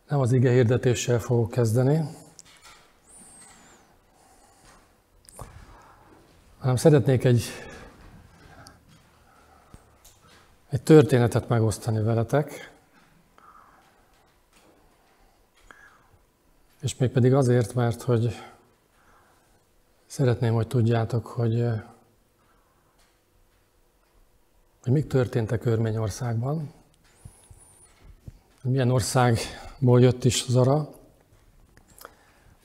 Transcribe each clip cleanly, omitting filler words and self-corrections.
Nem az ige hirdetéssel fogok kezdeni, hanem szeretnék egy történetet megosztani veletek, és mégpedig azért, mert hogy szeretném, hogy tudjátok, hogy mik történtek Örményországban, milyen országból jött is Zara.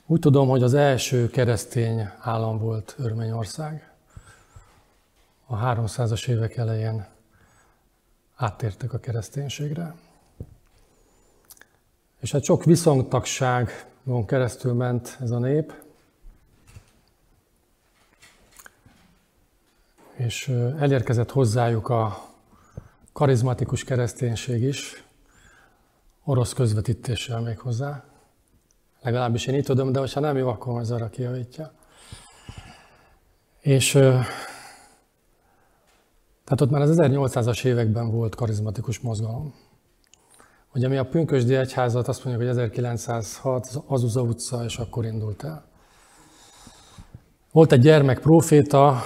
Úgy tudom, hogy az első keresztény állam volt Örményország. A 300-as évek elején áttértek a kereszténységre. És hát sok viszontagságon keresztül ment ez a nép, és elérkezett hozzájuk a karizmatikus kereszténység is, orosz közvetítéssel még hozzá. Legalábbis én így tudom, de ha nem jó, akkor majd Zara kijavítja. És tehát ott már az 1800-as években volt karizmatikus mozgalom. Ugye mi a pünkösdi egyházat azt mondjuk, hogy 1906, az Azusa utca, és akkor indult el. Volt egy gyermek próféta,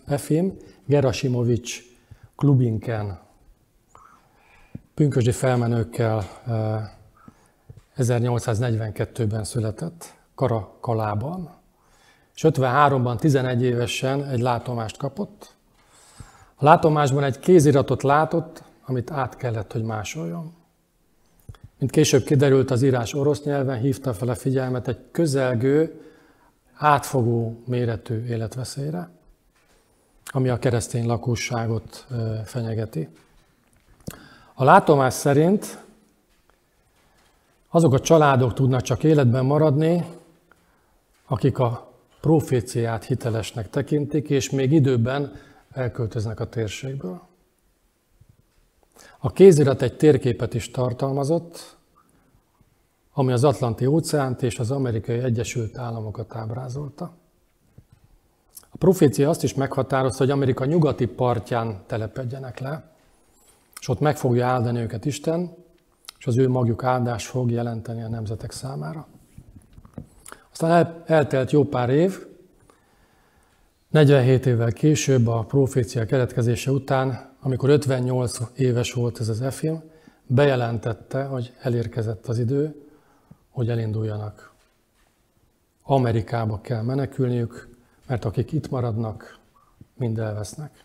Efim Gerasimovics Klubinken, pünkösdi felmenőkkel 1842-ben született, Karakalában, és 53-ban 11 évesen egy látomást kapott. A látomásban egy kéziratot látott, amit át kellett, hogy másoljon. Mint később kiderült, az írás orosz nyelven hívta fel a figyelmet egy közelgő, átfogó méretű életveszélyre, ami a keresztény lakosságot fenyegeti. A látomás szerint azok a családok tudnak csak életben maradni, akik a proféciát hitelesnek tekintik, és még időben elköltöznek a térségből. A kézirat egy térképet is tartalmazott, ami az Atlanti-óceánt és az Amerikai Egyesült Államokat ábrázolta. A profécia azt is meghatározta, hogy Amerika nyugati partján telepedjenek le, és ott meg fogja áldani őket Isten, és az ő magjuk áldás fog jelenteni a nemzetek számára. Aztán eltelt jó pár év, 47 évvel később a profécia keletkezése után, amikor 58 éves volt ez az Efim, bejelentette, hogy elérkezett az idő, hogy elinduljanak. Amerikába kell menekülniük, mert akik itt maradnak, mind elvesznek.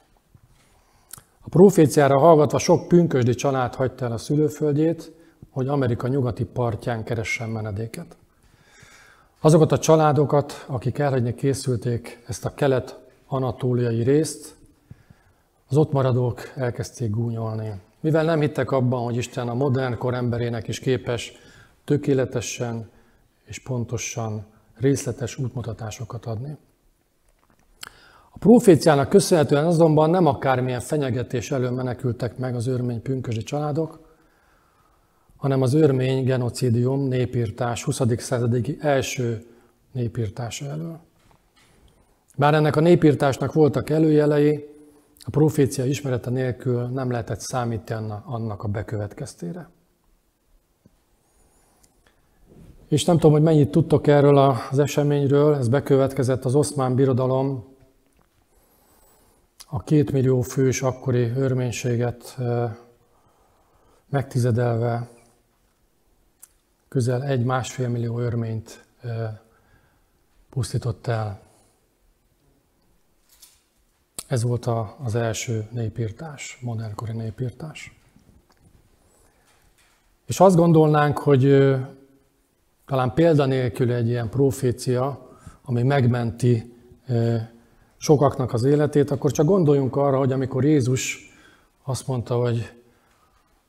A proféciára hallgatva sok pünkösdi család hagyta el a szülőföldjét, hogy Amerika nyugati partján keressen menedéket. Azokat a családokat, akik elhagyni készülték ezt a kelet-anatóliai részt, az ott maradók elkezdték gúnyolni. Mivel nem hittek abban, hogy Isten a modern kor emberének is képes tökéletesen és pontosan részletes útmutatásokat adni. A proféciának köszönhetően azonban nem akármilyen fenyegetés elől menekültek meg az örmény pünkösdi családok, hanem az örmény genocidium, népirtás 20. századi első népirtása elől. Bár ennek a népirtásnak voltak előjelei, a profécia ismerete nélkül nem lehetett számítani annak a bekövetkeztére. És nem tudom, hogy mennyit tudtok erről az eseményről, ez bekövetkezett az Oszmán Birodalom, a 2 millió fős akkori örménységet megtizedelve közel 1,5 millió örményt pusztított el. Ez volt az első népirtás, modernkori népirtás. És azt gondolnánk, hogy talán példanélkül egy ilyen profécia, ami megmenti sokaknak az életét, akkor csak gondoljunk arra, hogy amikor Jézus azt mondta, hogy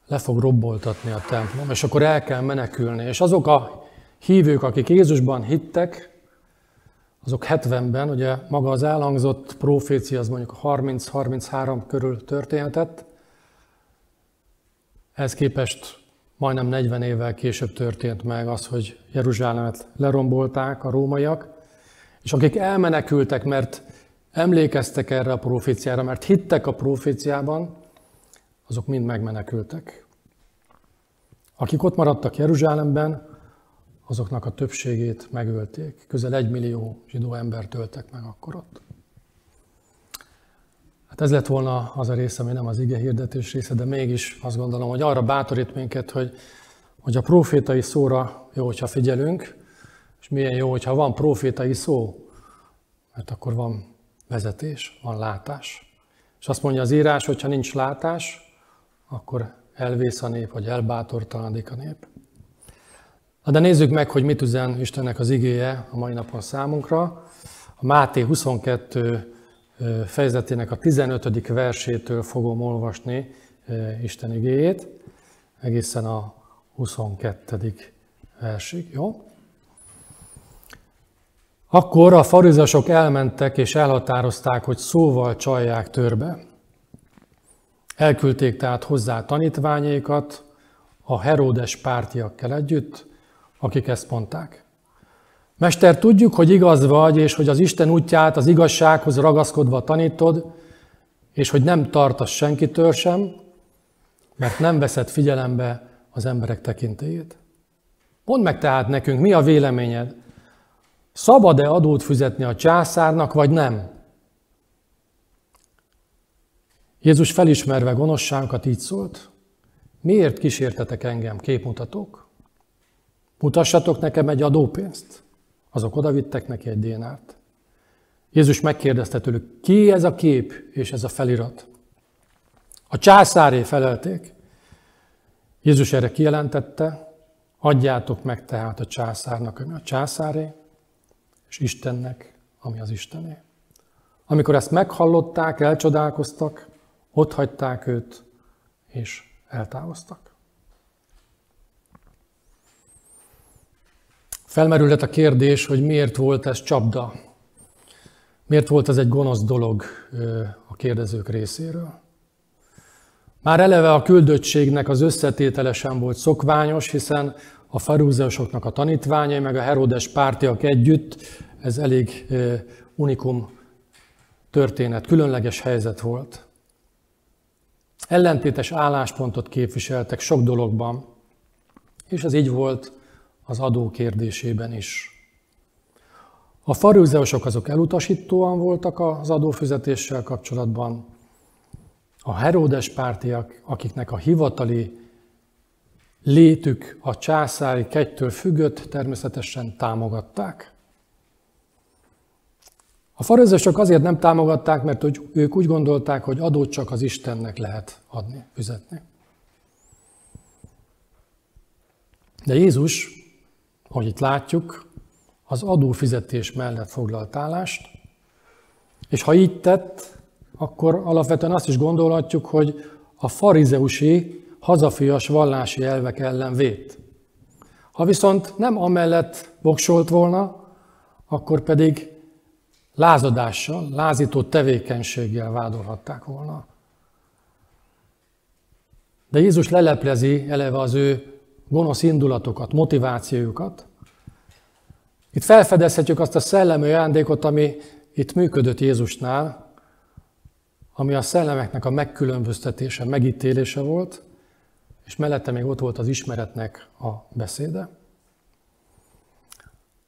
le fog robboltatni a templom, és akkor el kell menekülni. És azok a hívők, akik Jézusban hittek, azok 70-ben, ugye maga az elhangzott profécia, az mondjuk 30-33 körül történhetett, ehhez képest majdnem 40 évvel később történt meg az, hogy Jeruzsálemet lerombolták a rómaiak, és akik elmenekültek, mert emlékeztek erre a proféciára, mert hittek a proféciában, azok mind megmenekültek. Akik ott maradtak Jeruzsálemben, azoknak a többségét megölték. Közel 1 millió zsidó embert öltek meg akkor ott. Hát ez lett volna az a része, ami nem az ige hirdetés része, de mégis azt gondolom, hogy arra bátorít minket, hogy a profétai szóra jó, hogyha figyelünk, és milyen jó, hogyha van profétai szó, mert akkor van vezetés, van látás. És azt mondja az írás, hogy ha nincs látás, akkor elvész a nép, vagy elbátortalanodik a nép. De nézzük meg, hogy mit üzen Istennek az igéje a mai napon számunkra. A Máté 22 fejezetének a 15. versétől fogom olvasni Isten igéjét, egészen a 22. versig. Jó? Akkor a farizeusok elmentek és elhatározták, hogy szóval csalják törbe. Elküldték tehát hozzá tanítványaikat a Heródes pártiakkal együtt, akik ezt mondták. Mester, tudjuk, hogy igaz vagy, és hogy az Isten útját az igazsághoz ragaszkodva tanítod, és hogy nem tartasz senkitől sem, mert nem veszed figyelembe az emberek tekintélyét. Mondd meg tehát nekünk, mi a véleményed? Szabad-e adót fizetni a császárnak, vagy nem? Jézus felismerve gonoszságokat így szólt: miért kísértetek engem, képmutatók? Mutassatok nekem egy adópénzt. Azok odavittek neki egy dénárt. Jézus megkérdezte tőlük, ki ez a kép és ez a felirat? A császáré, felelték. Jézus erre kijelentette, adjátok meg tehát a császárnak, ami a császáré, és Istennek, ami az Istené. Amikor ezt meghallották, elcsodálkoztak, otthagyták őt, és eltávoztak. Felmerülhet a kérdés, hogy miért volt ez csapda? Miért volt ez egy gonosz dolog a kérdezők részéről? Már eleve a küldöttségnek az összetétele sem volt szokványos, hiszen a farizeusoknak a tanítványai, meg a Heródes pártiak együtt, ez elég unikum történet, különleges helyzet volt. Ellentétes álláspontot képviseltek sok dologban, és ez így volt az adó kérdésében is. A farizeusok azok elutasítóan voltak az adófizetéssel kapcsolatban. A Heródes pártiak, akiknek a hivatali létük a császári kegytől függött, természetesen támogatták. A farizeusok azért nem támogatták, mert ők úgy gondolták, hogy adót csak az Istennek lehet adni, fizetni. De Jézus, ahogy itt látjuk, az adófizetés mellett foglalt állást, és ha így tett, akkor alapvetően azt is gondolhatjuk, hogy a farizeusi, hazafias vallási elvek ellen védt. Ha viszont nem amellett voksolt volna, akkor pedig lázadással, lázító tevékenységgel vádolhatták volna. De Jézus leleplezi eleve az ő gonosz indulatokat, motivációjukat. Itt felfedezhetjük azt a szellemi ajándékot, ami itt működött Jézusnál, ami a szellemeknek a megkülönböztetése, megítélése volt, és mellette még ott volt az ismeretnek a beszéde.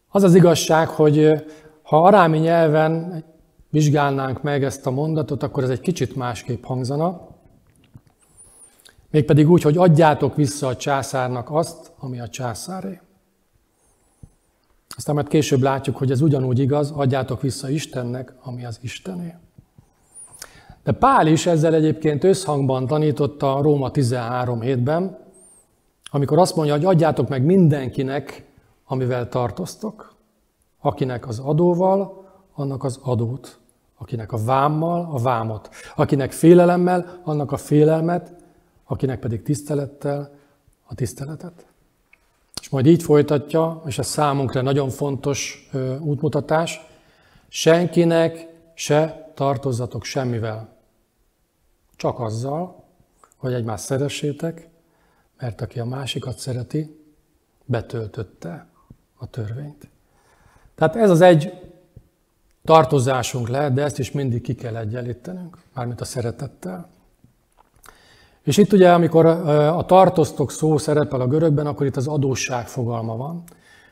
Az az igazság, hogy ha arámi nyelven vizsgálnánk meg ezt a mondatot, akkor ez egy kicsit másképp hangzana. Mégpedig úgy, hogy adjátok vissza a császárnak azt, ami a császáré. Aztán majd később látjuk, hogy ez ugyanúgy igaz, adjátok vissza Istennek, ami az Istené. De Pál is ezzel egyébként összhangban tanította Róma 13:7-ben, amikor azt mondja, hogy adjátok meg mindenkinek, amivel tartoztok. Akinek az adóval, annak az adót. Akinek a vámmal, a vámot. Akinek félelemmel, annak a félelmet, akinek pedig tisztelettel, a tiszteletet. És majd így folytatja, és ez számunkra nagyon fontos útmutatás, senkinek se tartozzatok semmivel. Csak azzal, hogy egymást szeressétek, mert aki a másikat szereti, betöltötte a törvényt. Tehát ez az egy tartozásunk lehet, de ezt is mindig ki kell egyenlítenünk, mármint a szeretettel. És itt ugye, amikor a tartoztok szó szerepel a görögben, akkor itt az adósság fogalma van.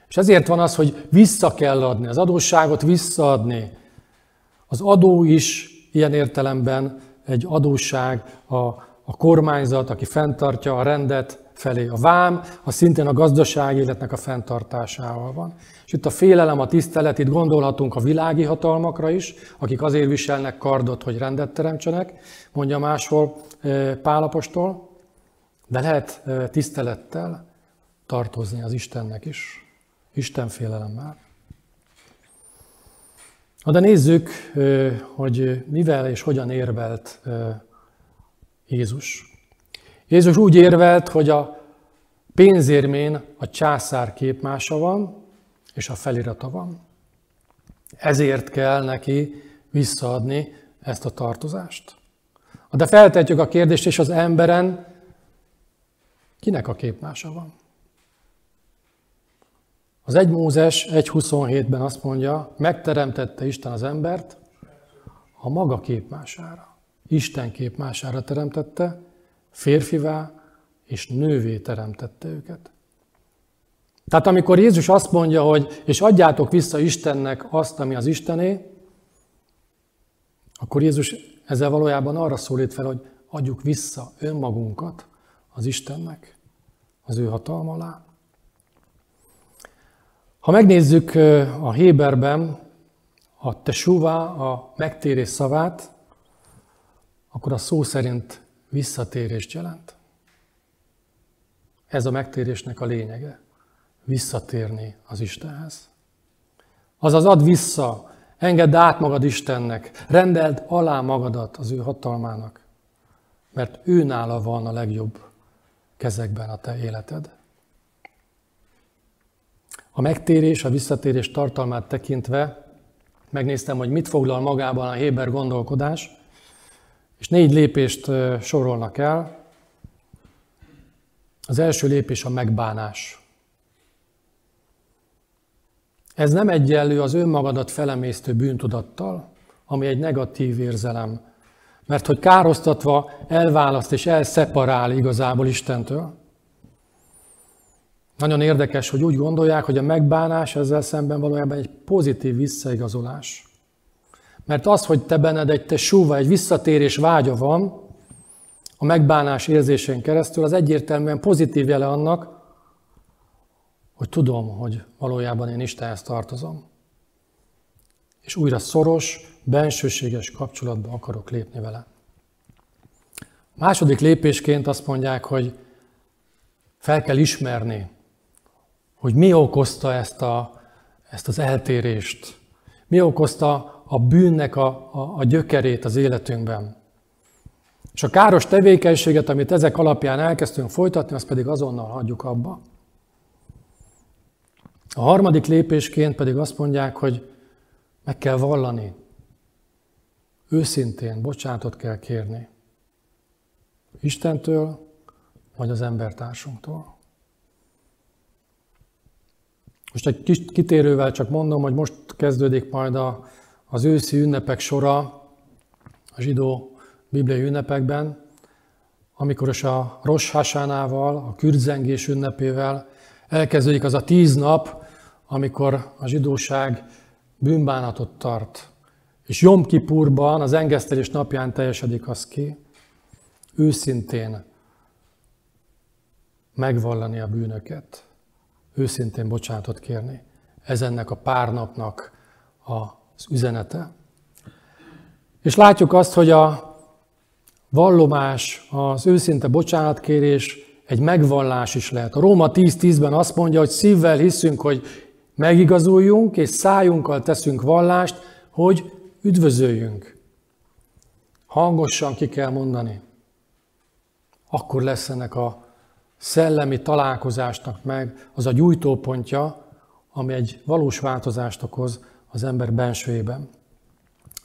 És ezért van az, hogy vissza kell adni, az adósságot visszaadni. Az adó is ilyen értelemben egy adósság a kormányzat, aki fenntartja a rendet felé. A vám, az szintén a gazdasági életnek a fenntartásával van. És itt a félelem, a tisztelet, itt gondolhatunk a világi hatalmakra is, akik azért viselnek kardot, hogy rendet teremtsenek, mondja máshol Pál apostol, de lehet tisztelettel tartozni az Istennek is, Isten félelemmel. De nézzük, hogy mivel és hogyan érvelt Jézus. Jézus úgy érvelt, hogy a pénzérmén a császár képmása van, és a felirata van. Ezért kell neki visszaadni ezt a tartozást. De feltetjük a kérdést, és az emberen kinek a képmása van? Az 1 Mózes 1.27-ben azt mondja, megteremtette Isten az embert a maga képmására. Isten képmására teremtette, férfivá és nővé teremtette őket. Tehát amikor Jézus azt mondja, hogy és adjátok vissza Istennek azt, ami az Istené, akkor Jézus ezzel valójában arra szólít fel, hogy adjuk vissza önmagunkat az Istennek, az ő hatalma alá. Ha megnézzük a héberben a teshuva, a megtérés szavát, akkor a szó szerint visszatérést jelent. Ez a megtérésnek a lényege. Visszatérni az Istenhez. Azaz add vissza, engedd át magad Istennek, rendeld alá magadat az ő hatalmának, mert ő nála van a legjobb kezekben a te életed. A megtérés, a visszatérés tartalmát tekintve megnéztem, hogy mit foglal magában a héber gondolkodás, és 4 lépést sorolnak el. Az első lépés a megbánás. Ez nem egyenlő az önmagadat felemésztő bűntudattal, ami egy negatív érzelem, mert hogy károsztatva elválaszt és elszeparál igazából Istentől. Nagyon érdekes, hogy úgy gondolják, hogy a megbánás ezzel szemben valójában egy pozitív visszaigazolás. Mert az, hogy te benned egy teshuva, egy visszatérés vágya van, a megbánás érzésén keresztül, az egyértelműen pozitív jele annak, hogy tudom, hogy valójában én Istenhez tartozom. És újra szoros, bensőséges kapcsolatba akarok lépni vele. Második lépésként azt mondják, hogy fel kell ismerni, hogy mi okozta ezt az eltérést, mi okozta a bűnnek a gyökerét az életünkben. És a káros tevékenységet, amit ezek alapján elkezdtünk folytatni, azt pedig azonnal hagyjuk abba. A harmadik lépésként pedig azt mondják, hogy meg kell vallani. Őszintén bocsánatot kell kérni. Istentől, vagy az embertársunktól. Most egy kis kitérővel csak mondom, hogy most kezdődik majd az őszi ünnepek sora a zsidó bibliai ünnepekben, amikor is a Rosh Hashanával, a kürtzengés ünnepével elkezdődik az a 10 nap, amikor a zsidóság bűnbánatot tart. És Jom Kipurban, az engesztelés napján teljesedik az ki, őszintén megvallani a bűnöket, őszintén bocsánatot kérni. Ez ennek a pár napnak az üzenete. És látjuk azt, hogy a vallomás, az őszinte bocsánatkérés egy megvallás is lehet. A Róma 10.10-ben azt mondja, hogy szívvel hiszünk, hogy megigazuljunk, és szájunkkal teszünk vallást, hogy üdvözöljünk. Hangosan ki kell mondani. Akkor lesz ennek a szellemi találkozásnak meg az a gyújtópontja, ami egy valós változást okoz az ember bensőjében.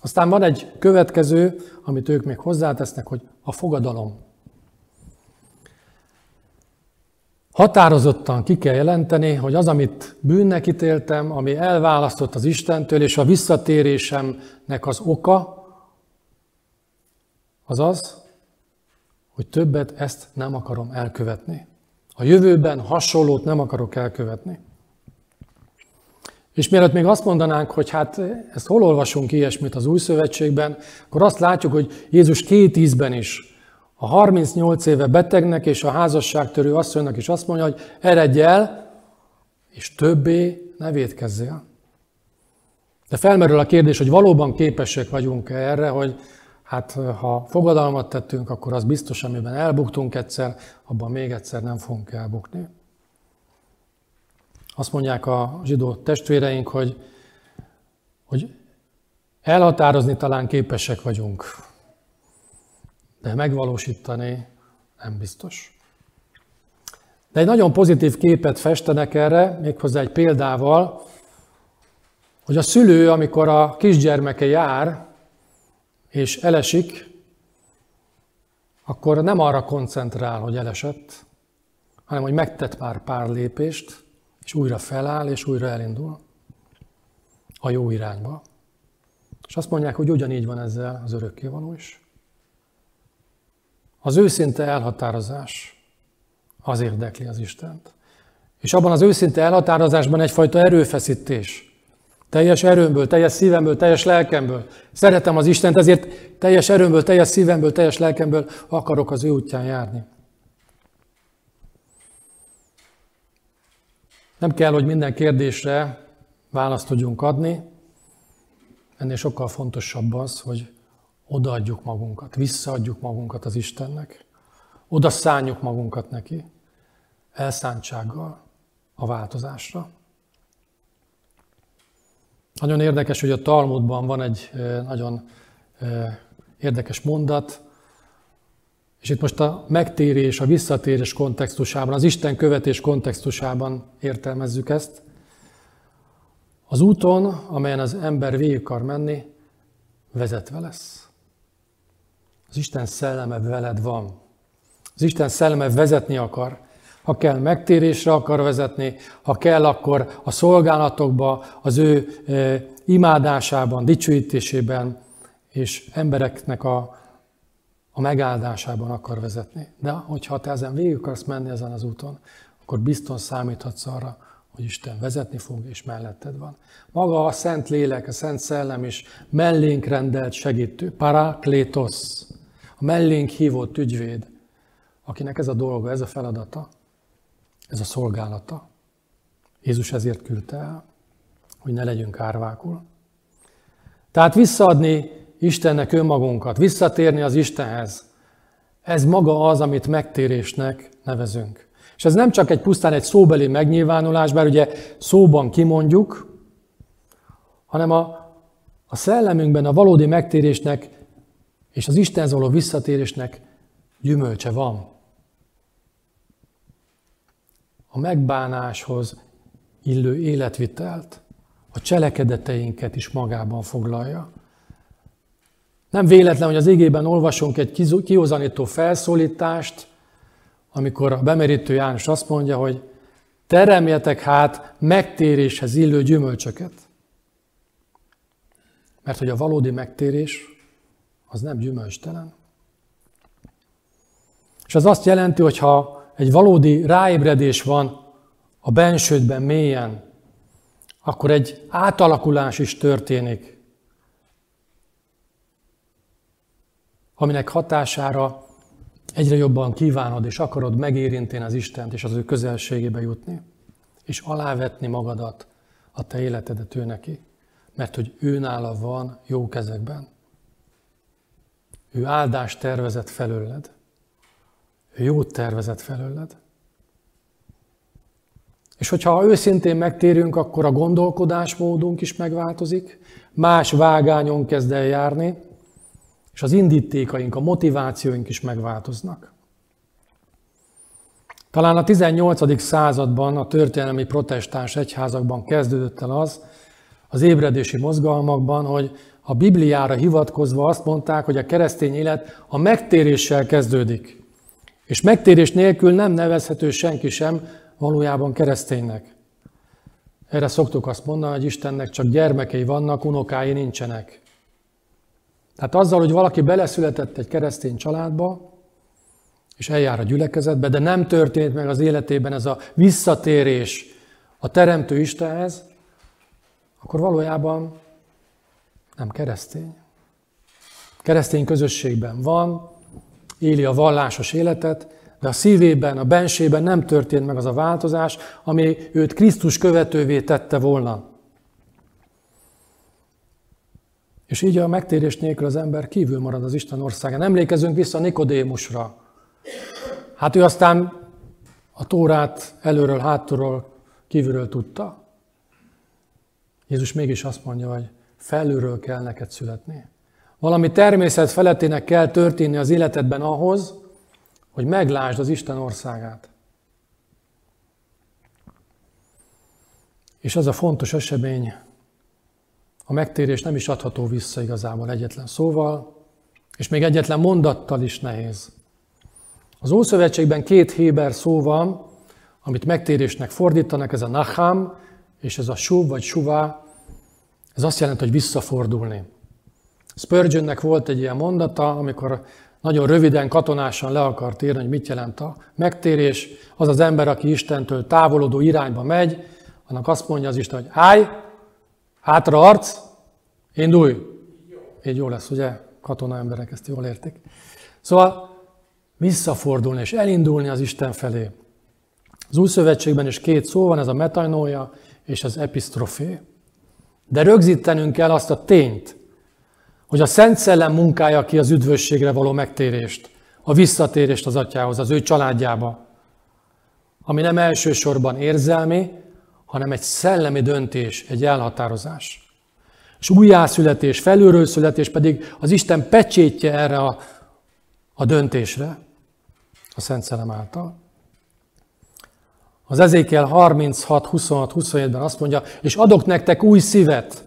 Aztán van egy következő, amit ők még hozzátesznek, hogy a fogadalom. Határozottan ki kell jelenteni, hogy az, amit bűnnek ítéltem, ami elválasztott az Istentől, és a visszatérésemnek az oka, az az, hogy többet ezt nem akarom elkövetni. A jövőben hasonlót nem akarok elkövetni. És mielőtt még azt mondanánk, hogy hát ezt hol olvasunk ilyesmit az Új Szövetségben, akkor azt látjuk, hogy Jézus 2 ízben is a 38 éve betegnek és a házasságtörő asszonynak is azt mondja, hogy eredj el, és többé ne vétkezzél. De felmerül a kérdés, hogy valóban képesek vagyunk erre, hogy hát ha fogadalmat tettünk, akkor az biztos, amiben elbuktunk egyszer, abban még egyszer nem fogunk elbukni. Azt mondják a zsidó testvéreink, hogy elhatározni talán képesek vagyunk, de megvalósítani nem biztos. De egy nagyon pozitív képet festenek erre, méghozzá egy példával, hogy a szülő, amikor a kisgyermeke jár és elesik, akkor nem arra koncentrál, hogy elesett, hanem hogy megtett már pár lépést, és újra feláll, és újra elindul a jó irányba. És azt mondják, hogy ugyanígy van ezzel az örökkévaló is. Az őszinte elhatározás az érdekli az Istent. És abban az őszinte elhatározásban egyfajta erőfeszítés. Teljes erőmből, teljes szívemből, teljes lelkemből. Szeretem az Istent, ezért teljes erőmből, teljes szívemből, teljes lelkemből akarok az ő útján járni. Nem kell, hogy minden kérdésre választ tudjunk adni, ennél sokkal fontosabb az, hogy odaadjuk magunkat, visszaadjuk magunkat az Istennek, oda szánjuk magunkat neki, elszántsággal a változásra. Nagyon érdekes, hogy a Talmudban van egy nagyon érdekes mondat, és itt most a megtérés, a visszatérés kontextusában, az Isten követés kontextusában értelmezzük ezt. Az úton, amelyen az ember végig akar menni, vezetve lesz. Az Isten szelleme veled van. Az Isten szelleme vezetni akar. Ha kell, megtérésre akar vezetni, ha kell, akkor a szolgálatokba, az ő imádásában, dicsőítésében és embereknek a megáldásában akar vezetni. De hogyha te ezen végig akarsz menni ezen az úton, akkor biztos számíthatsz arra, hogy Isten vezetni fog, és melletted van. Maga a Szent Lélek, a Szent Szellem is mellénk rendelt segítő, paraklétos, a mellénk hívott ügyvéd, akinek ez a dolga, ez a feladata, ez a szolgálata. Jézus ezért küldte el, hogy ne legyünk árvákul. Tehát visszaadni Istennek önmagunkat, visszatérni az Istenhez, ez maga az, amit megtérésnek nevezünk. És ez nem csak pusztán egy szóbeli megnyilvánulás, bár ugye szóban kimondjuk, hanem a szellemünkben a valódi megtérésnek és az Istenhez való visszatérésnek gyümölcse van. A megbánáshoz illő életvitelt, a cselekedeteinket is magában foglalja. Nem véletlen, hogy az igében olvasunk egy kiózanító felszólítást, amikor a bemerítő János azt mondja, hogy teremjetek hát megtéréshez illő gyümölcsöket. Mert hogy a valódi megtérés az nem gyümölcstelen. És az azt jelenti, hogy ha egy valódi ráébredés van a bensődben mélyen, akkor egy átalakulás is történik, aminek hatására egyre jobban kívánod és akarod megérinteni az Istent és az ő közelségébe jutni, és alávetni magadat, a te életedet ő neki, mert hogy ő nála van jó kezekben. Ő áldást tervezett felőled. Ő jót tervezett felőled. És hogyha őszintén megtérünk, akkor a gondolkodásmódunk is megváltozik, más vágányon kezd el járni, és az indítékaink, a motivációink is megváltoznak. Talán a 18. században a történelmi protestáns egyházakban kezdődött el az ébredési mozgalmakban, hogy a Bibliára hivatkozva azt mondták, hogy a keresztény élet a megtéréssel kezdődik. És megtérés nélkül nem nevezhető senki sem valójában kereszténynek. Erre szoktuk azt mondani, hogy Istennek csak gyermekei vannak, unokái nincsenek. Tehát azzal, hogy valaki beleszületett egy keresztény családba, és eljár a gyülekezetbe, de nem történt meg az életében ez a visszatérés a Teremtő Istenhez, akkor valójában nem keresztény. Keresztény közösségben van, éli a vallásos életet, de a szívében, a bensében nem történt meg az a változás, ami őt Krisztus követővé tette volna. És így a megtérés nélkül az ember kívül marad az Isten országán. Emlékezzünk vissza Nikodémusra. Hát ő aztán a Tórát előről, hátulról, kívülről tudta. Jézus mégis azt mondja, hogy felülről kell neked születni. Valami természet felettének kell történni az életedben ahhoz, hogy meglásd az Isten országát. És az a fontos esemény, a megtérés nem is adható vissza igazából egyetlen szóval, és még egyetlen mondattal is nehéz. Az Ószövetségben 2 héber szó van, amit megtérésnek fordítanak, ez a nacham, és ez a shuv vagy shuvá, ez azt jelenti, hogy visszafordulni. Spurgeonnek volt egy ilyen mondata, amikor nagyon röviden, katonásan le akart írni, hogy mit jelent a megtérés. Az az ember, aki Istentől távolodó irányba megy, annak azt mondja az Isten, hogy állj, hátra arc, indulj. Így jó lesz, ugye? Katona emberek ezt jól értik. Szóval visszafordulni és elindulni az Isten felé. Az Új Szövetségben is 2 szó van, ez a metanoia és az episztrofé. De rögzítenünk kell azt a tényt, hogy a Szent Szellem munkálja ki az üdvösségre való megtérést, a visszatérést az Atyához, az ő családjába, ami nem elsősorban érzelmi, hanem egy szellemi döntés, egy elhatározás. És újjászületés, felülről születés pedig az Isten pecsétje erre a döntésre, a Szent Szellem által. Az Ezékiel 36, 26, 27-ben azt mondja, és adok nektek új szívet,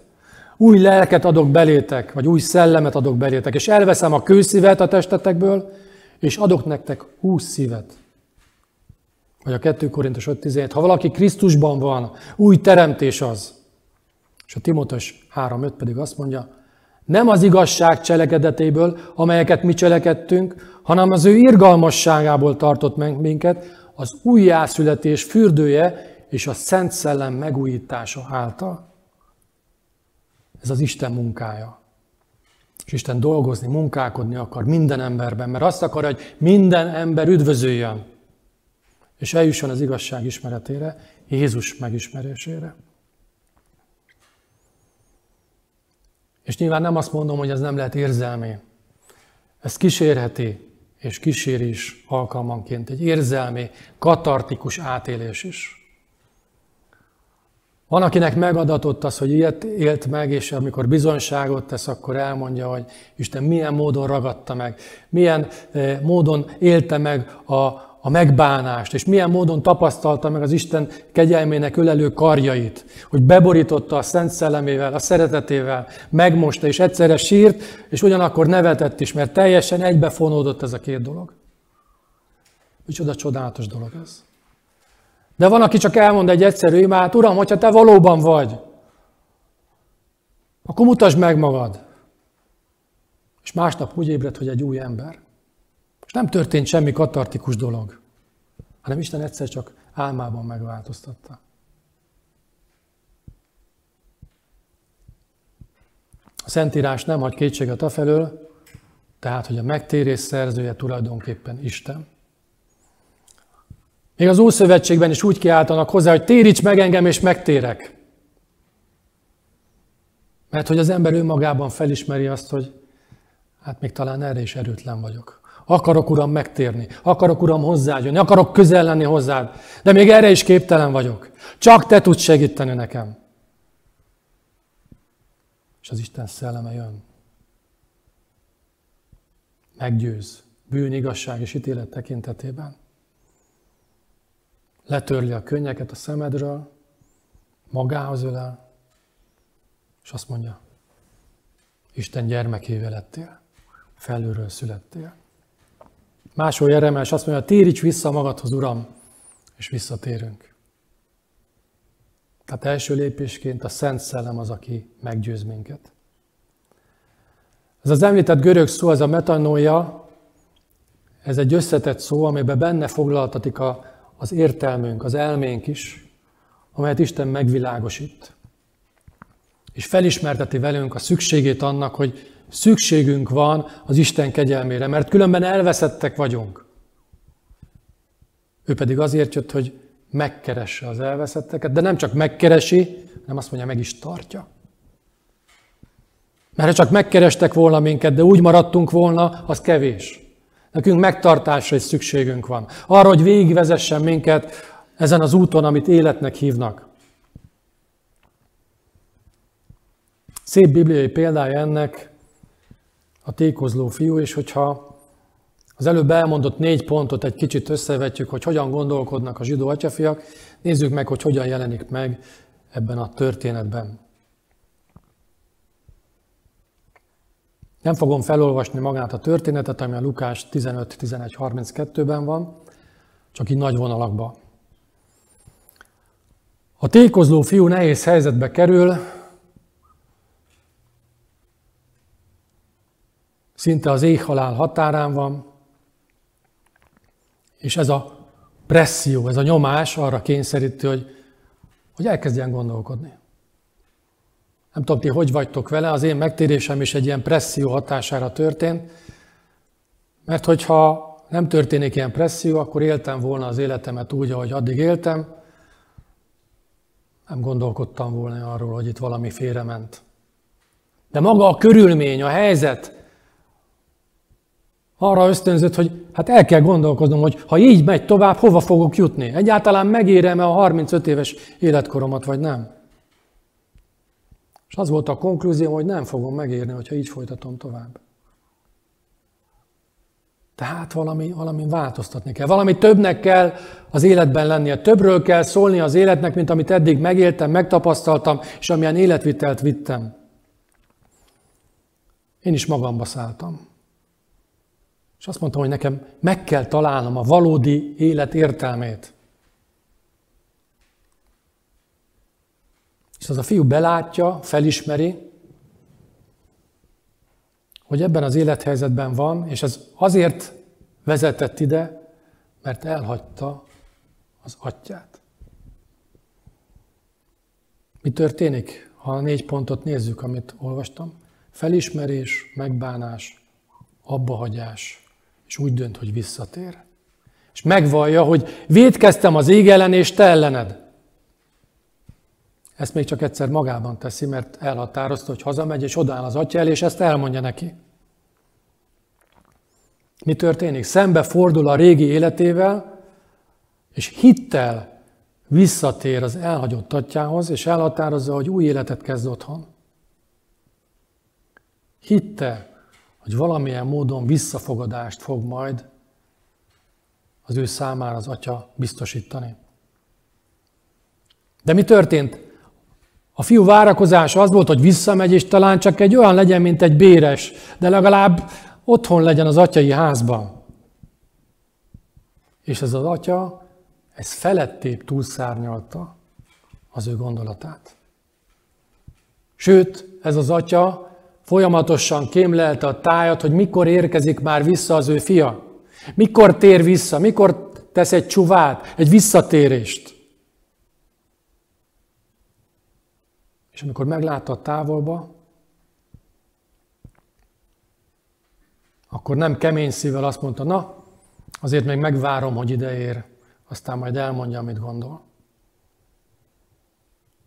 új lelket adok belétek, vagy új szellemet adok belétek, és elveszem a kőszívet a testetekből, és adok nektek új szívet. Vagy a 2 Korintus 5:17, ha valaki Krisztusban van, új teremtés az. És a Timóteus 3:5 pedig azt mondja, nem az igazság cselekedetéből, amelyeket mi cselekedtünk, hanem az ő irgalmasságából tartott meg minket, az újjászületés fürdője és a Szent Szellem megújítása által. Ez az Isten munkája. És Isten dolgozni, munkálkodni akar minden emberben, mert azt akar, hogy minden ember üdvözöljön, és eljusson az igazság ismeretére, Jézus megismerésére. És nyilván nem azt mondom, hogy ez nem lehet érzelmi. Ez kísérheti, és kísér is alkalmanként egy érzelmi, katartikus átélés is. Van, akinek megadatott az, hogy ilyet élt meg, és amikor bizonyságot tesz, akkor elmondja, hogy Isten milyen módon ragadta meg, milyen módon élte meg a megbánást, és milyen módon tapasztalta meg az Isten kegyelmének ölelő karjait, hogy beborította a Szent Szellemével, a szeretetével, megmosta, és egyszerre sírt, és ugyanakkor nevetett is, mert teljesen egybefonódott ez a 2 dolog. Micsoda csodálatos dolog ez. De van, aki csak elmond egy egyszerű imát, Uram, hogyha te valóban vagy, akkor mutasd meg magad. És másnap úgy ébred, hogy egy új ember. És nem történt semmi katartikus dolog, hanem Isten egyszer csak álmában megváltoztatta. A Szentírás nem hagy kétséget afelől, tehát, hogy a megtérés szerzője tulajdonképpen Isten. Még az Ószövetségben is úgy kiáltanak hozzá, hogy téríts meg engem, és megtérek. Mert hogy az ember önmagában felismeri azt, hogy hát még talán erre is erőtlen vagyok. Akarok, Uram, megtérni. Akarok, Uram, hozzád jönni. Akarok közel lenni hozzád. De még erre is képtelen vagyok. Csak te tudsz segíteni nekem. És az Isten szelleme jön. Meggyőz. Bűn, igazság és ítélet tekintetében. Letörli a könnyeket a szemedről, magához ölel, és azt mondja, Isten gyermekévé lettél, felülről születtél. Máshol Jeremiás azt mondja, téríts vissza magadhoz, Uram, és visszatérünk. Tehát első lépésként a Szent Szellem az, aki meggyőz minket. Ez az említett görög szó, ez a metanoia, Ez egy összetett szó, amiben benne foglaltatik az értelmünk, az elménk is, amelyet Isten megvilágosít. És felismerteti velünk a szükségét annak, hogy szükségünk van az Isten kegyelmére, mert különben elveszettek vagyunk. Ő pedig azért jött, hogy megkeresse az elveszetteket, de nem csak megkeresi, hanem azt mondja, meg is tartja. Mert ha csak megkerestek volna minket, de úgy maradtunk volna, az kevés. Nekünk megtartásra is szükségünk van. Arra, hogy végigvezessen minket ezen az úton, amit életnek hívnak. Szép bibliai példája ennek a tékozló fiú, és hogyha az előbb elmondott 4 pontot egy kicsit összevetjük, hogy hogyan gondolkodnak a zsidó atyafiak, nézzük meg, hogy hogyan jelenik meg ebben a történetben. Nem fogom felolvasni magát a történetet, ami a Lukás 15-11-32-ben van, csak így nagy vonalakban. A tékozló fiú nehéz helyzetbe kerül, szinte az éhhalál határán van, és ez a presszió, ez a nyomás arra kényszeríti, hogy elkezdjen gondolkodni. Nem tudom, ti hogy vagytok vele, az én megtérésem is egy ilyen presszió hatására történt, mert hogyha nem történik ilyen presszió, akkor éltem volna az életemet úgy, ahogy addig éltem, nem gondolkodtam volna arról, hogy itt valami félrement. De maga a körülmény, a helyzet arra ösztönzött, hogy hát el kell gondolkoznom, hogy ha így megy tovább, hova fogok jutni? Egyáltalán megérem-e a 35 éves életkoromat, vagy nem? És az volt a konklúzióm, hogy nem fogom megérni, hogyha így folytatom tovább. Tehát valami változtatni kell. Valami többnek kell az életben lennie. Többről kell szólni az életnek, mint amit eddig megéltem, megtapasztaltam, és amilyen életvitelt vittem. Én is magamba szálltam. És azt mondtam, hogy nekem meg kell találnom a valódi élet értelmét. És az a fiú belátja, felismeri, hogy ebben az élethelyzetben van, és ez azért vezetett ide, mert elhagyta az atyját. Mi történik, ha a 4 pontot nézzük, amit olvastam? Felismerés, megbánás, abbahagyás, és úgy dönt, hogy visszatér. És megvallja, hogy vétkeztem az ég ellen, és te ellened. Ezt még csak egyszer magában teszi, mert elhatározta, hogy hazamegy, és odaáll az atya elé, és ezt elmondja neki. Mi történik? Szembe fordul a régi életével, és hittel visszatér az elhagyott atyához, és elhatározza, hogy új életet kezd otthon. Hitte, hogy valamilyen módon visszafogadást fog majd az ő számára az atya biztosítani. De mi történt? A fiú várakozása az volt, hogy visszamegy, és talán csak egy olyan legyen, mint egy béres, de legalább otthon legyen az atyai házban. És ez az atya, ez felettébb túlszárnyalta az ő gondolatát. Sőt, ez az atya folyamatosan kémlelte a tájat, hogy mikor érkezik már vissza az ő fia. Mikor tér vissza, mikor tesz egy csuvát, egy visszatérést. És amikor meglátta a távolba, akkor nem kemény szívvel azt mondta, na, azért még megvárom, hogy ideér, aztán majd elmondja, amit gondol.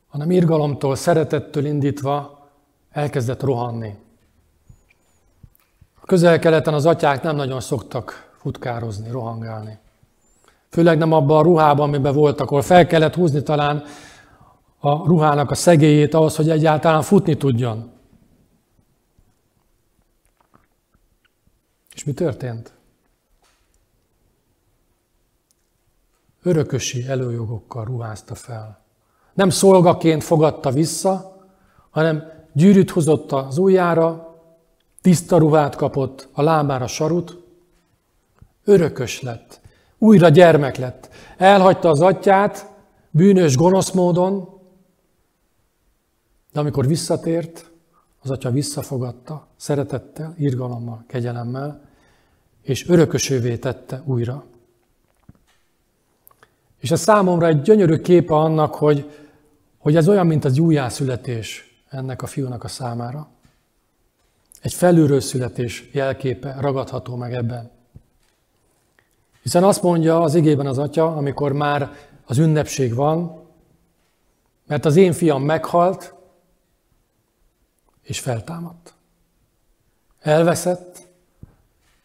Hanem irgalomtól, szeretettől indítva elkezdett rohanni. A Közel-Keleten az atyák nem nagyon szoktak futkározni, rohangálni. Főleg nem abban a ruhában, amiben voltak, ahol fel kellett húzni talán a ruhának a szegélyét ahhoz, hogy egyáltalán futni tudjon. És mi történt? Örökösi előjogokkal ruházta fel. Nem szolgaként fogadta vissza, hanem gyűrűt húzott az ujjára, tiszta ruhát kapott, a lábára sarut, örökös lett, újra gyermek lett. Elhagyta az atyát bűnös, gonosz módon, de amikor visszatért, az atya visszafogadta, szeretettel, irgalommal, kegyelemmel, és örökösövé tette újra. És ez számomra egy gyönyörű képe annak, hogy ez olyan, mint az újjászületés ennek a fiúnak a számára. Egy felülről születés jelképe ragadható meg ebben. Hiszen azt mondja az igében az atya, amikor már az ünnepség van, mert az én fiam meghalt, és feltámadt. Elveszett,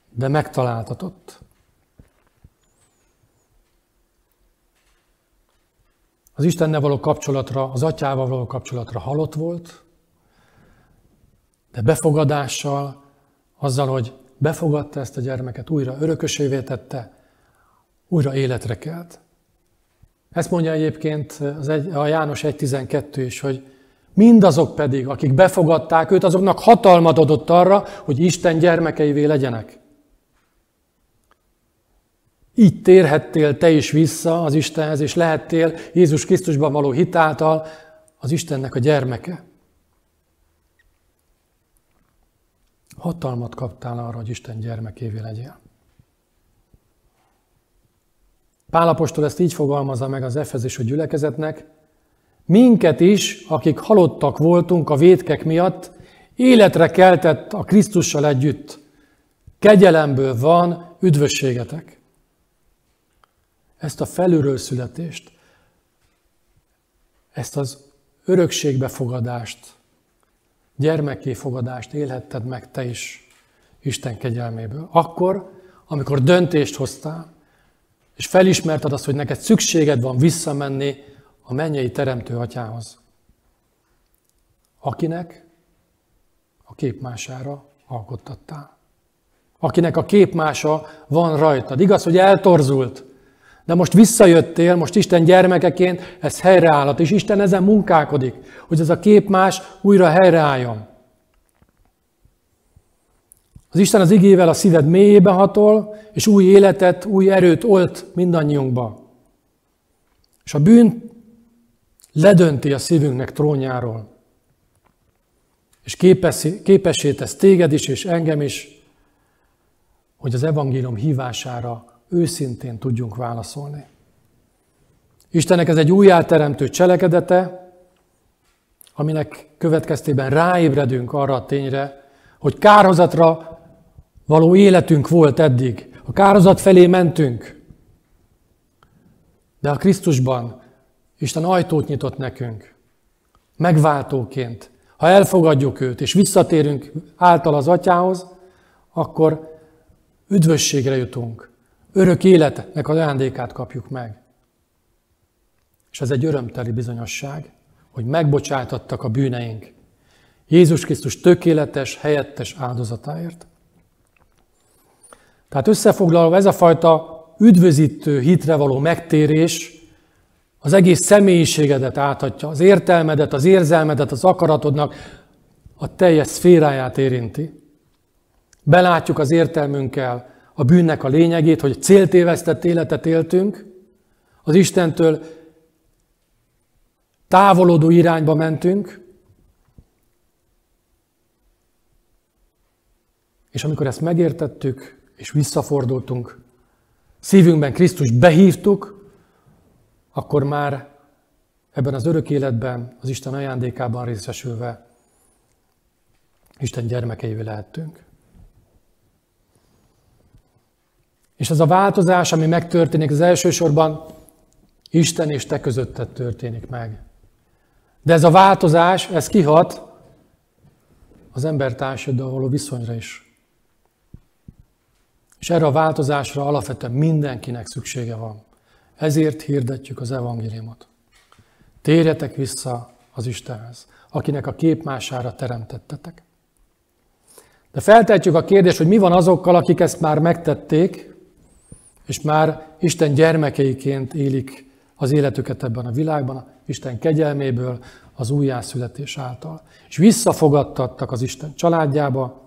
de megtaláltatott. Az Istennel való kapcsolatra, az atyával való kapcsolatra halott volt, de befogadással, azzal, hogy befogadta ezt a gyermeket, újra örökösévé tette, újra életre kelt. Ezt mondja egyébként a János 1.12 is, hogy mindazok pedig, akik befogadták őt, azoknak hatalmat adott arra, hogy Isten gyermekeivé legyenek. Így térhettél te is vissza az Istenhez, és lehettél Jézus Krisztusban való hit által az Istennek a gyermeke. Hatalmat kaptál arra, hogy Isten gyermekévé legyél. Pál apostol ezt így fogalmazza meg az efezési gyülekezetnek: minket is, akik halottak voltunk a vétkek miatt, életre keltett a Krisztussal együtt. Kegyelemből van üdvösségetek. Ezt a felülről születést, ezt az örökségbefogadást, gyermekké fogadást élhetted meg te is Isten kegyelméből. Akkor, amikor döntést hoztál, és felismerted azt, hogy neked szükséged van visszamenni a mennyei teremtő atyához, akinek a képmására alkottattál. Akinek a képmása van rajtad. Igaz, hogy eltorzult, de most visszajöttél, most Isten gyermekeként ez helyreállhat, és Isten ezen munkálkodik, hogy ez a képmás újra helyreálljon. Az Isten az igével a szíved mélyébe hatol, és új életet, új erőt olt mindannyiunkba. És a bűn ledönti a szívünknek trónjáról. És képessé tesz téged is, és engem is, hogy az evangélium hívására őszintén tudjunk válaszolni. Istennek ez egy újjáteremtő cselekedete, aminek következtében ráébredünk arra a tényre, hogy kárhozatra való életünk volt eddig. A kárhozat felé mentünk. De a Krisztusban Isten ajtót nyitott nekünk. Megváltóként. Ha elfogadjuk őt, és visszatérünk által az atyához, akkor üdvösségre jutunk. Örök életnek az ajándékát kapjuk meg. És ez egy örömteli bizonyosság, hogy megbocsájtattak a bűneink. Jézus Krisztus tökéletes, helyettes áldozatáért. Tehát összefoglalva ez a fajta üdvözítő hitre való megtérés az egész személyiségedet áthatja, az értelmedet, az érzelmedet, az akaratodnak a teljes szféráját érinti. Belátjuk az értelmünkkel a bűnnek a lényegét, hogy céltévesztett életet éltünk, az Istentől távolodó irányba mentünk, és amikor ezt megértettük, és visszafordultunk, szívünkben Krisztust behívtuk, akkor már ebben az örök életben, az Isten ajándékában részesülve Isten gyermekeivé lehettünk. És az a változás, ami megtörténik, az elsősorban Isten és te közötted történik meg. De ez a változás, ez kihat az embertársaddal való viszonyra is. És erre a változásra alapvetően mindenkinek szüksége van. Ezért hirdetjük az evangéliumot. Térjetek vissza az Istenhez, akinek a képmására teremtettetek. De feltehetjük a kérdést, hogy mi van azokkal, akik ezt már megtették, és már Isten gyermekeiként élik az életüket ebben a világban, Isten kegyelméből, az újjászületés által. És visszafogadtattak az Isten családjába,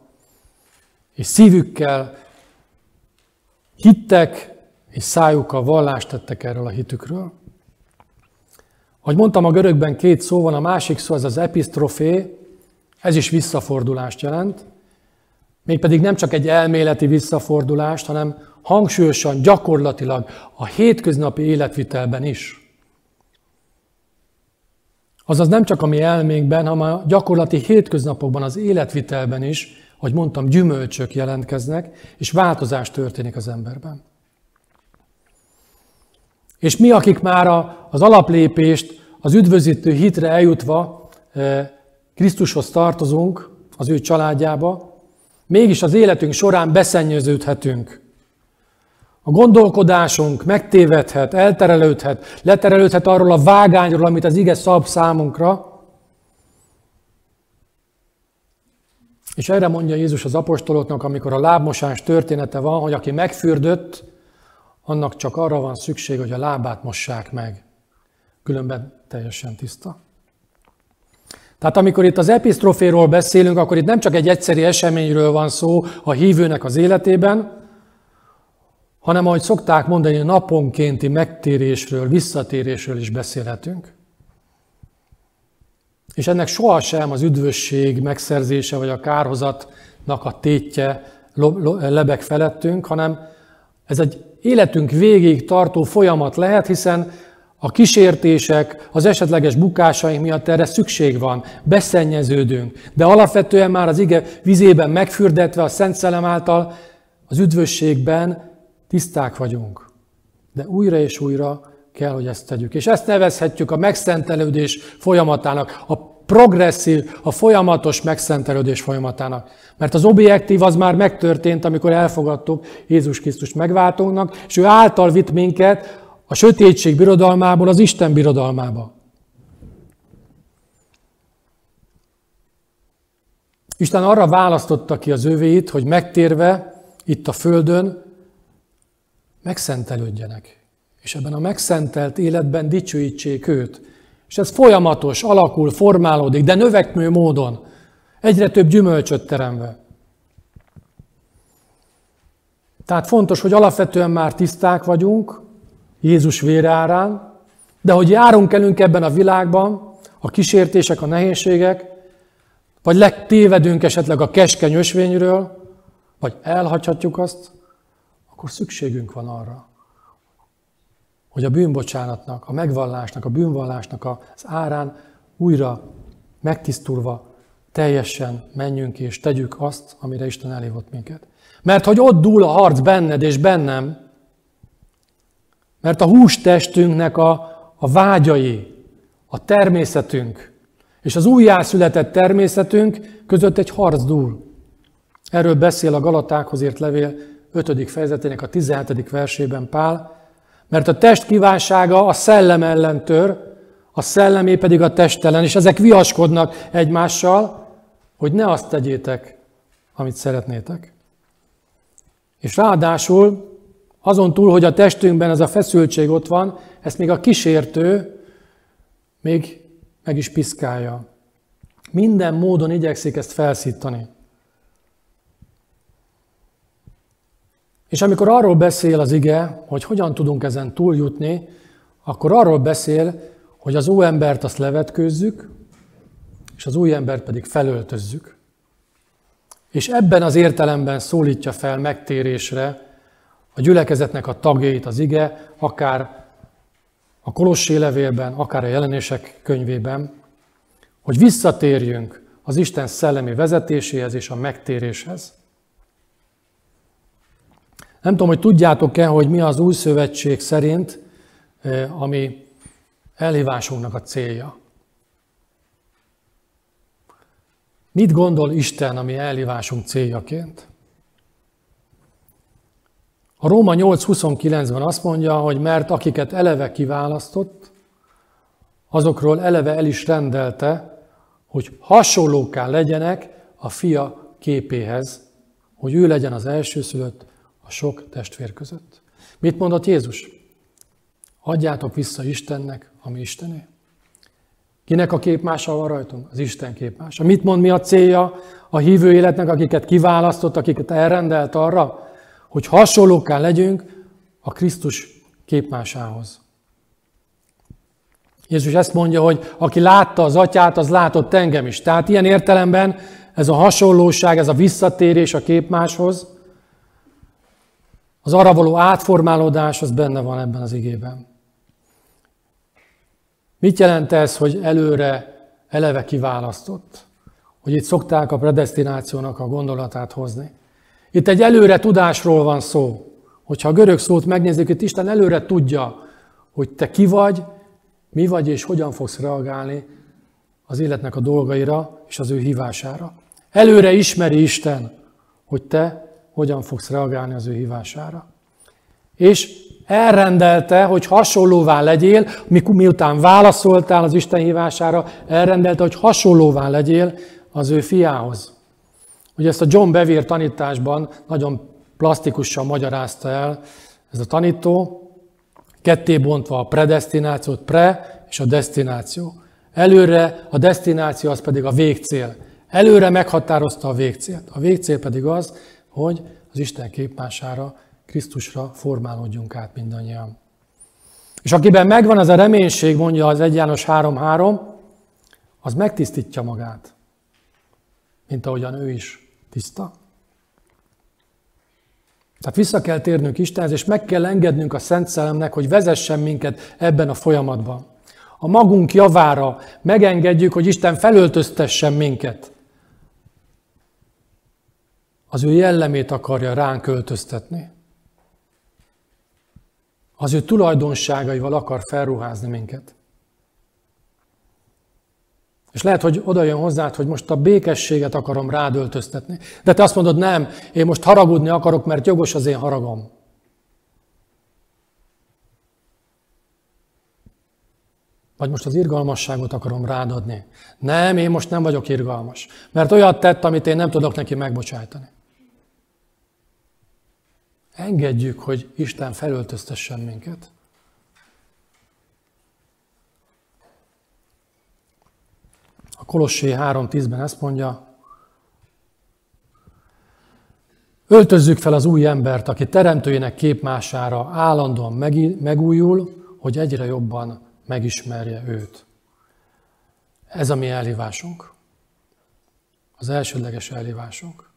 és szívükkel hittek, és szájukkal vallást tettek erről a hitükről. Ahogy mondtam, a görögben két szó van, a másik szó az episztrofé, ez is visszafordulást jelent. Mégpedig nem csak egy elméleti visszafordulást, hanem hangsúlyosan, gyakorlatilag a hétköznapi életvitelben is. Azaz nem csak a mi elménkben, hanem a gyakorlati hétköznapokban, az életvitelben is, ahogy mondtam, gyümölcsök jelentkeznek, és változás történik az emberben. És mi, akik már az alaplépést, az üdvözítő hitre eljutva Krisztushoz tartozunk, az ő családjába, mégis az életünk során beszennyeződhetünk. A gondolkodásunk megtévedhet, elterelődhet, leterelődhet arról a vágányról, amit az ige szab számunkra. És erre mondja Jézus az apostoloknak, amikor a lábmosás története van, hogy aki megfürdött, annak csak arra van szükség, hogy a lábát mossák meg. Különben teljesen tiszta. Tehát amikor itt az episztroféról beszélünk, akkor itt nem csak egy egyszeri eseményről van szó a hívőnek az életében, hanem ahogy szokták mondani, naponkénti megtérésről, visszatérésről is beszélhetünk. És ennek sohasem az üdvösség megszerzése, vagy a kárhozatnak a tétje lebeg felettünk, hanem ez egy életünk végéig tartó folyamat lehet, hiszen a kísértések, az esetleges bukásaink miatt erre szükség van, beszennyeződünk. De alapvetően már az ige vizében megfürdetve a Szent Szellem által az üdvösségben tiszták vagyunk. De újra és újra kell, hogy ezt tegyük. És ezt nevezhetjük a megszentelődés folyamatának, a progresszív, a folyamatos megszentelődés folyamatának. Mert az objektív az már megtörtént, amikor elfogadtuk Jézus Krisztust megváltónknak, és ő által vitt minket a sötétség birodalmából az Isten birodalmába. Isten arra választotta ki az övéit, hogy megtérve itt a földön megszentelődjenek. És ebben a megszentelt életben dicsőítsék őt. És ez folyamatos, alakul, formálódik, de növekvő módon, egyre több gyümölcsöt teremve. Tehát fontos, hogy alapvetően már tiszták vagyunk, Jézus vére árán, de hogy járunk elünk ebben a világban, a kísértések, a nehézségek, vagy legtévedünk esetleg a keskeny ösvényről, vagy elhagyhatjuk azt, akkor szükségünk van arra, hogy a bűnbocsánatnak, a megvallásnak, a bűnvallásnak az árán újra megtisztulva teljesen menjünk és tegyük azt, amire Isten elhívott minket. Mert hogy ott dúl a harc benned és bennem, mert a hústestünknek a vágyai, a természetünk és az újjászületett természetünk között egy harc dúl. Erről beszél a Galatákhoz írt levél 5. fejezetének a 17. versében Pál, mert a test kívánsága a szellem ellen tör, a szellemé pedig a test ellen, és ezek viaskodnak egymással, hogy ne azt tegyétek, amit szeretnétek. És ráadásul azon túl, hogy a testünkben ez a feszültség ott van, ezt még a kísértő még meg is piszkálja. Minden módon igyekszik ezt felszítani. És amikor arról beszél az ige, hogy hogyan tudunk ezen túljutni, akkor arról beszél, hogy az óembert azt levetkőzzük, és az új embert pedig felöltözzük. És ebben az értelemben szólítja fel megtérésre a gyülekezetnek a tagjait az ige, akár a Kolossé levélben, akár a Jelenések könyvében, hogy visszatérjünk az Isten szellemi vezetéséhez és a megtéréshez. Nem tudom, hogy tudjátok-e, hogy mi az új szövetség szerint, ami elhívásunknak a célja. Mit gondol Isten a mi elhívásunk céljaként? A Róma 8.29-ben azt mondja, hogy mert akiket eleve kiválasztott, azokról eleve el is rendelte, hogy hasonlókká legyenek a fia képéhez, hogy ő legyen az elsőszülött a sok testvér között. Mit mondott Jézus? Adjátok vissza Istennek, ami Istené. Kinek a képmása van rajtunk? Az Isten képmása. Mit mond, mi a célja a hívő életnek, akiket kiválasztott, akiket elrendelt arra, hogy hasonlókká legyünk a Krisztus képmásához. Jézus ezt mondja, hogy aki látta az atyát, az látott engem is. Tehát ilyen értelemben ez a hasonlóság, ez a visszatérés a képmáshoz, az arra való átformálódás, az benne van ebben az igében. Mit jelent ez, hogy előre eleve kiválasztott? Hogy itt szokták a predesztinációnak a gondolatát hozni. Itt egy előre tudásról van szó. Hogyha a görög szót megnézzük, itt Isten előre tudja, hogy te ki vagy, mi vagy és hogyan fogsz reagálni az életnek a dolgaira és az ő hívására. Előre ismeri Isten, hogy te hogyan fogsz reagálni az ő hívására. És elrendelte, hogy hasonlóvá legyél, miután válaszoltál az Isten hívására, elrendelte, hogy hasonlóvá legyél az ő fiához. Ugye ezt a John Bevere tanításban nagyon plastikusan magyarázta el ez a tanító, ketté bontva a predesztinációt, és a desztináció. Előre a desztináció az pedig a végcél. Előre meghatározta a végcélt. A végcél pedig az, hogy az Isten képmására, Krisztusra formálódjunk át mindannyian. És akiben megvan az a reménység, mondja az 1 János 3:3, az megtisztítja magát, mint ahogyan ő is tiszta. Tehát vissza kell térnünk Istenhez, és meg kell engednünk a Szent Szellemnek, hogy vezessen minket ebben a folyamatban. A magunk javára megengedjük, hogy Isten felöltöztessen minket. Az ő jellemét akarja ránk öltöztetni. Az ő tulajdonságaival akar felruházni minket. És lehet, hogy oda jön hozzád, hogy most a békességet akarom rád öltöztetni. De te azt mondod, nem, én most haragudni akarok, mert jogos az én haragom. Vagy most az irgalmasságot akarom rád adni. Nem, én most nem vagyok irgalmas, mert olyat tett, amit én nem tudok neki megbocsájtani. Engedjük, hogy Isten felöltöztessen minket. A Kolossé 3:10-ben ezt mondja, öltözzük fel az új embert, aki teremtőjének képmására állandóan megújul, hogy egyre jobban megismerje őt. Ez a mi elhívásunk. Az elsődleges elhívásunk.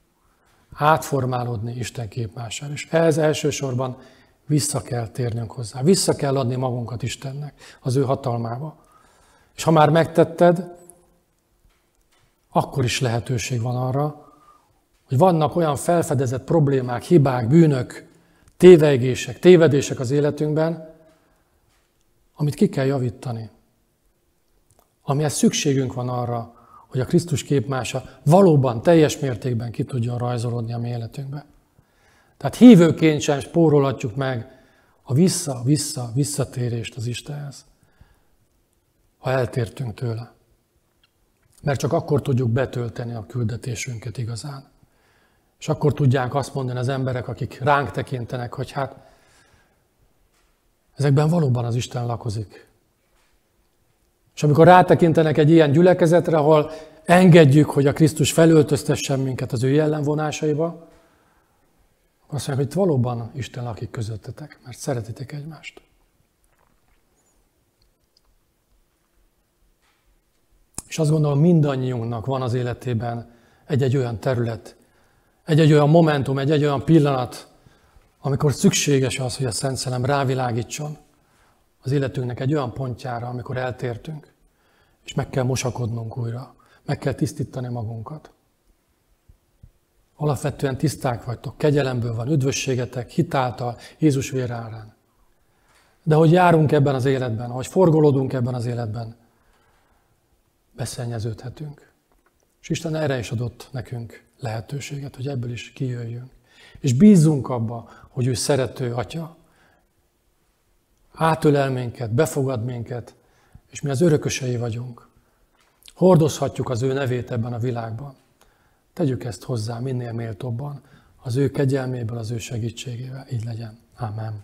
Átformálódni Isten képmására. És ehhez elsősorban vissza kell térnünk hozzá. Vissza kell adni magunkat Istennek, az ő hatalmába. És ha már megtetted, akkor is lehetőség van arra, hogy vannak olyan felfedezett problémák, hibák, bűnök, tévegések, tévedések az életünkben, amit ki kell javítani. Amihez szükségünk van arra, hogy a Krisztus képmása valóban teljes mértékben ki tudjon rajzolódni a mi életünkbe. Tehát hívőként sem spórolhatjuk meg a visszatérést az Istenhez, ha eltértünk tőle. Mert csak akkor tudjuk betölteni a küldetésünket igazán. És akkor tudják azt mondani az emberek, akik ránk tekintenek, hogy hát ezekben valóban az Isten lakozik. És amikor rátekintenek egy ilyen gyülekezetre, ahol engedjük, hogy a Krisztus felöltöztessen minket az ő jellemvonásaiba, azt mondják, hogy itt valóban Isten lakik közöttetek, mert szeretitek egymást. És azt gondolom, mindannyiunknak van az életében egy-egy olyan terület, egy-egy olyan momentum, egy-egy olyan pillanat, amikor szükséges az, hogy a Szent Szellem rávilágítson az életünknek egy olyan pontjára, amikor eltértünk, és meg kell mosakodnunk újra, meg kell tisztítani magunkat. Alapvetően tiszták vagytok, kegyelemből van üdvösségetek, hitáltal, Jézus vére árán. De hogy járunk ebben az életben, ahogy forgolódunk ebben az életben, beszennyeződhetünk. És Isten erre is adott nekünk lehetőséget, hogy ebből is kijöjjünk. És bízzunk abba, hogy ő szerető Atya, átölel minket, befogad minket, és mi az örökösei vagyunk. Hordozhatjuk az ő nevét ebben a világban. Tegyük ezt hozzá minél méltóbban, az ő kegyelméből, az ő segítségével. Így legyen. Amen.